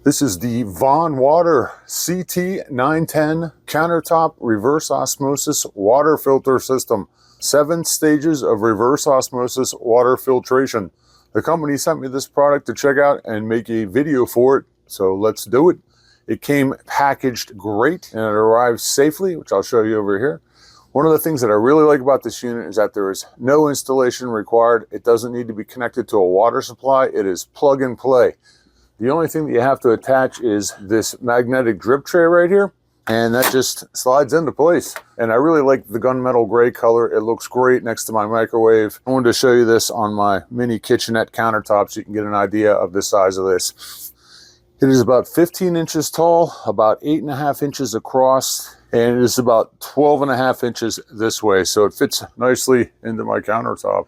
This is the VonWater CT910 countertop reverse osmosis water filter system. 7 stages of reverse osmosis water filtration. The company sent me this product to check out and make a video for it, so let's do it. It came packaged great and it arrived safely, which I'll show you over here. One of the things that I really like about this unit is that there is no installation required. It doesn't need to be connected to a water supply. It is plug and play. The only thing that you have to attach is this magnetic drip tray right here, and that just slides into place. And I really like the gunmetal gray color. It looks great next to my microwave. I wanted to show you this on my mini kitchenette countertop so you can get an idea of the size of this. It is about 15 inches tall, about 8.5 inches across, and it is about 12.5 inches this way, so it fits nicely into my countertop.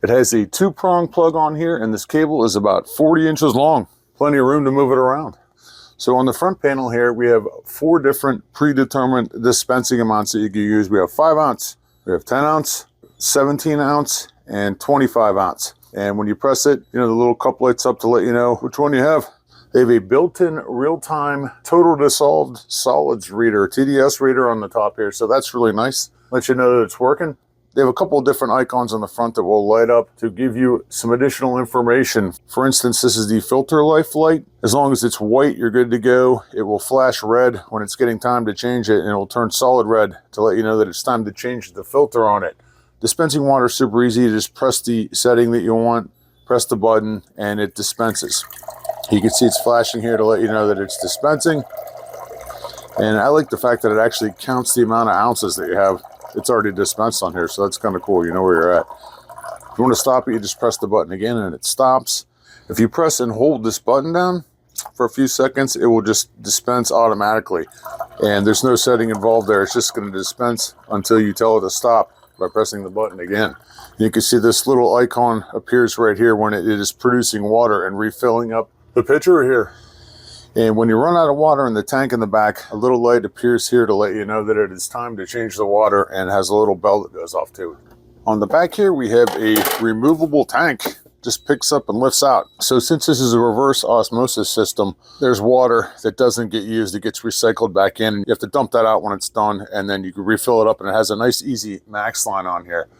It has a 2-prong plug on here, and this cable is about 40 inches long. Plenty of room to move it around. So on the front panel here, we have 4 different predetermined dispensing amounts that you can use. We have 5 ounce, we have 10 ounce, 17 ounce, and 25 ounce. And when you press it, the little cup lights up to let you know which one you have. They have a built-in real-time total dissolved solids reader, TDS reader on the top here. So that's really nice. Let you know that it's working. They have a couple of different icons on the front that will light up to give you some additional information. For instance, this is the filter life light. As long as it's white, you're good to go. It will flash red when it's getting time to change it, and it will turn solid red to let you know that it's time to change the filter on it. Dispensing water is super easy. You just press the setting that you want, press the button, and it dispenses. You can see it's flashing here to let you know that it's dispensing. And I like the fact that it actually counts the amount of ounces that you have. It's already dispensed on here, so that's kind of cool. You know where you're at. If you want to stop it, you just press the button again and it stops. If you press and hold this button down for a few seconds, it will just dispense automatically. And there's no setting involved there. It's just going to dispense until you tell it to stop by pressing the button again. You can see this little icon appears right here when it is producing water and refilling up the pitcher here. And when you run out of water in the tank in the back, a little light appears here to let you know that it is time to change the water, and has a little bell that goes off to it. On the back here, we have a removable tank. Just picks up and lifts out. So since this is a reverse osmosis system, there's water that doesn't get used. It gets recycled back in. You have to dump that out when it's done, and then you can refill it up, and it has a nice, easy max line on here.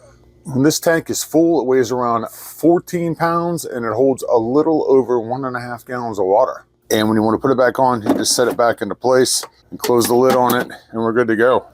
When this tank is full, it weighs around 14 pounds, and it holds a little over 1.5 gallons of water. And when you want to put it back on, you just set it back into place and close the lid on it, and we're good to go.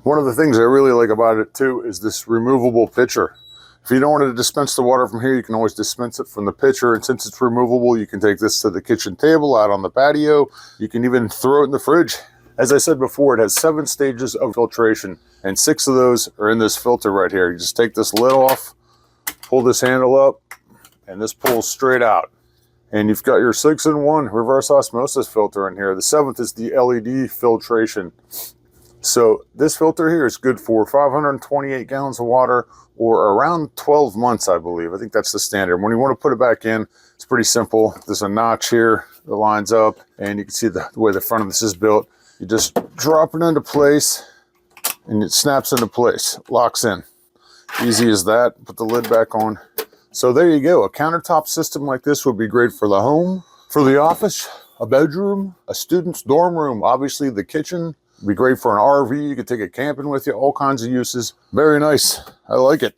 One of the things I really like about it too is this removable pitcher. If you don't want to dispense the water from here, you can always dispense it from the pitcher. And since it's removable, you can take this to the kitchen table, out on the patio. You can even throw it in the fridge. As I said before, it has 7 stages of filtration, and 6 of those are in this filter right here. You just take this lid off, pull this handle up, and this pulls straight out. And you've got your 6-in-1 reverse osmosis filter in here. The 7th is the LED filtration. So this filter here is good for 528 gallons of water, or around 12 months, I believe. I think that's the standard. When you want to put it back in, it's pretty simple. There's a notch here that lines up, and you can see the way the front of this is built. You just drop it into place, and it snaps into place, locks in. Easy as that. Put the lid back on. So there you go. A countertop system like this would be great for the home, for the office, a bedroom, a student's dorm room, obviously the kitchen. It'd be great for an RV. You could take it camping with you, all kinds of uses. Very nice. I like it.